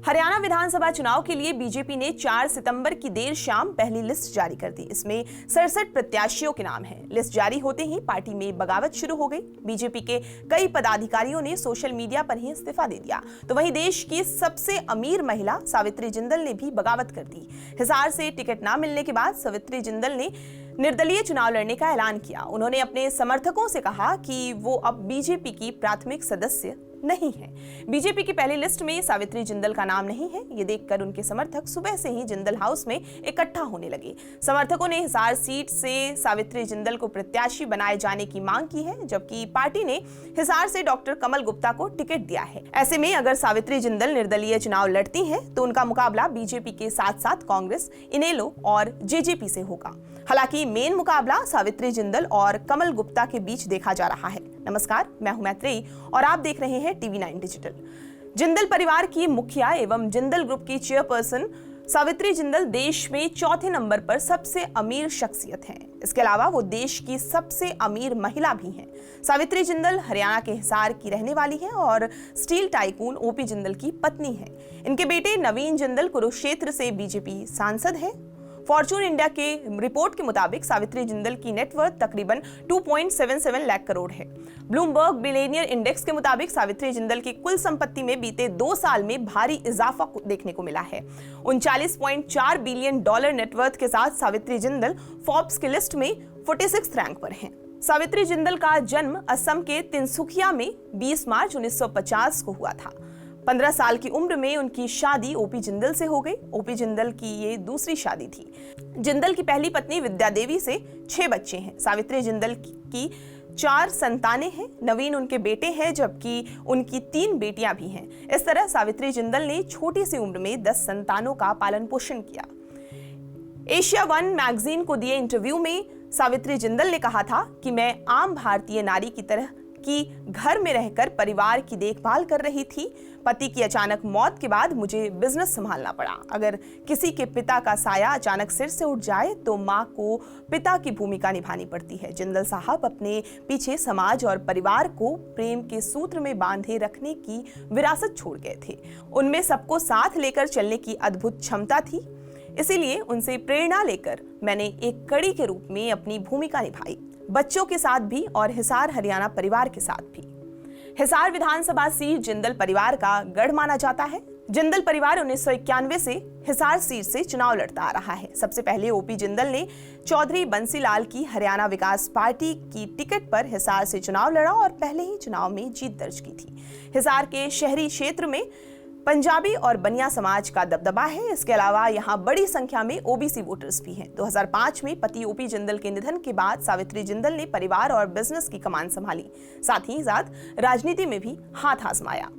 हरियाणा विधानसभा चुनाव के लिए बीजेपी ने 4 सितंबर की देर शाम पहली लिस्ट जारी कर दी। इसमें 67 प्रत्याशियों के नाम हैं। लिस्ट जारी होते ही पार्टी में बगावत शुरू हो गई। बीजेपी के कई पदाधिकारियों ने सोशल मीडिया पर ही इस्तीफा दे दिया। तो वहीं देश की सबसे अमीर महिला सावित्री जिंदल ने भी बगावत कर दी। हिसार से टिकट न मिलने के बाद सावित्री जिंदल ने निर्दलीय चुनाव लड़ने का ऐलान किया। उन्होंने अपने समर्थकों से कहा कि वो अब बीजेपी की प्राथमिक सदस्य नहीं है। बीजेपी की पहली लिस्ट में सावित्री जिंदल का नाम नहीं है। ये देखकर उनके समर्थक सुबह से ही जिंदल हाउस में इकट्ठा होने लगे। समर्थकों ने हिसार सीट से सावित्री जिंदल को प्रत्याशी बनाए जाने की मांग की है, जबकि पार्टी ने हिसार से डॉक्टर कमल गुप्ता को टिकट दिया है। ऐसे में अगर सावित्री जिंदल निर्दलीय चुनाव लड़ती हैं, तो उनका मुकाबला बीजेपी के साथ साथ कांग्रेस, इनेलो और जेजेपी से होगा। हालांकि मेन मुकाबला सावित्री जिंदल और कमल गुप्ता के बीच देखा जा रहा है। नमस्कार, मैं हूं मैत्रेयी और आप देख रहे हैं TV9 डिजिटल। जिंदल परिवार की मुखिया एवं जिंदल ग्रुप की चेयरपर्सन सावित्री जिंदल देश में चौथे नंबर पर सबसे अमीर शख्सियत हैं। इसके अलावा वो देश की सबसे अमीर महिला भी हैं। सावित्री जिंदल हरियाणा के हिसार की रहने वाली हैं और स्टील टाइकून ओपी जिंदल की पत्नी हैं। इनके बेटे नवीन जिंदल कुरुक्षेत्र से बीजेपी सांसद हैं। फॉर्चून इंडिया के रिपोर्ट के मुताबिक सावित्री जिंदल की नेटवर्थ तकरीबन 2.77 लाख करोड़ है। ब्लूमबर्ग बिलियनियर इंडेक्स के मुताबिक सावित्री जिंदल की कुल संपत्ति में बीते 2 साल में भारी इजाफा देखने को मिला है। 39.4 बिलियन डॉलर नेटवर्थ के साथ सावित्री जिंदल फोर्ब्स की लिस्ट में 46 रैंक पर हैं। सावित्री जिंदल का जन्म असम के तिनसुकिया में 20 मार्च 1950 को हुआ था। 15 साल की उम्र में उनकी शादी ओपी जिंदल से हो गई। ओपी जिंदल की ये दूसरी शादी थी। जिंदल की पहली पत्नी विद्या देवी से 6 बच्चे हैं। सावित्री जिंदल की 4 संतानें हैं। नवीन उनके बेटे हैं, जबकि उनकी 3 बेटियां भी हैं। इस तरह सावित्री जिंदल ने छोटी सी उम्र में 10 संतानों का पालन पोषण किया। एशिया वन मैगजीन को दिए इंटरव्यू में सावित्री जिंदल ने कहा था कि मैं आम भारतीय नारी की तरह कि घर में रहकर परिवार की देखभाल कर रही थी। पति की अचानक मौत के बाद मुझे बिजनेस संभालना पड़ा। अगर किसी के पिता का साया अचानक सिर से उठ जाए तो माँ को पिता की भूमिका निभानी पड़ती है। जिंदल साहब अपने पीछे समाज और परिवार को प्रेम के सूत्र में बांधे रखने की विरासत छोड़ गए थे। उनमें सबको साथ लेकर चलने की अद्भुत क्षमता थी। इसीलिए उनसे प्रेरणा लेकर मैंने एक कड़ी के रूप में अपनी भूमिका निभाई, बच्चों के साथ भी और हिसार हरियाणा परिवार के साथ भी। हिसार विधानसभा सीट जिंदल परिवार का गढ़ माना जाता है। जिंदल परिवार 1991 से हिसार सीट से चुनाव लड़ता आ रहा है। सबसे पहले ओपी जिंदल ने चौधरी बंसीलाल की हरियाणा विकास पार्टी की टिकट पर हिसार से चुनाव लड़ा और पहले ही चुनाव में जीत दर्ज की थी। हिसार के शहरी क्षेत्र में पंजाबी और बनिया समाज का दबदबा है। इसके अलावा यहाँ बड़ी संख्या में ओबीसी वोटर्स भी हैं। 2005 में पति ओपी जिंदल के निधन के बाद सावित्री जिंदल ने परिवार और बिजनेस की कमान संभाली, साथ ही साथ राजनीति में भी हाथ आजमाया।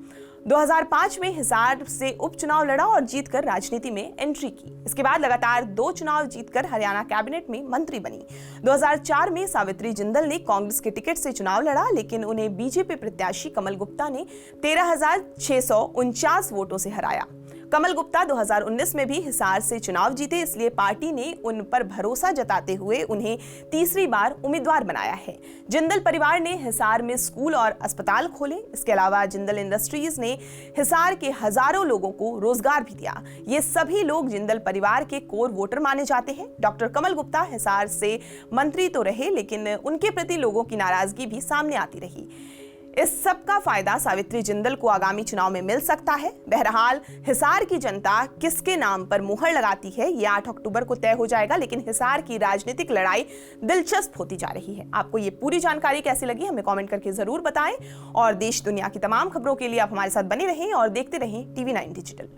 2005 में हिसार से उपचुनाव लड़ा और जीतकर राजनीति में एंट्री की। इसके बाद लगातार 2 चुनाव जीतकर हरियाणा कैबिनेट में मंत्री बनी। 2004 में सावित्री जिंदल ने कांग्रेस के टिकट से चुनाव लड़ा, लेकिन उन्हें बीजेपी प्रत्याशी कमल गुप्ता ने 13,649 वोटों से हराया। कमल गुप्ता 2019 में भी हिसार से चुनाव जीते, इसलिए पार्टी ने उन पर भरोसा जताते हुए उन्हें तीसरी बार उम्मीदवार बनाया है। जिंदल परिवार ने हिसार में स्कूल और अस्पताल खोले। इसके अलावा जिंदल इंडस्ट्रीज ने हिसार के हजारों लोगों को रोजगार भी दिया। ये सभी लोग जिंदल परिवार के कोर वोटर माने जाते हैं। डॉक्टर कमल गुप्ता हिसार से मंत्री तो रहे, लेकिन उनके प्रति लोगों की नाराजगी भी सामने आती रही। इस सब का फायदा सावित्री जिंदल को आगामी चुनाव में मिल सकता है। बहरहाल हिसार की जनता किसके नाम पर मुहर लगाती है, ये 8 अक्टूबर को तय हो जाएगा, लेकिन हिसार की राजनीतिक लड़ाई दिलचस्प होती जा रही है। आपको ये पूरी जानकारी कैसी लगी हमें कमेंट करके जरूर बताएं और देश दुनिया की तमाम खबरों के लिए आप हमारे साथ बने रहें और देखते रहें TV9 डिजिटल।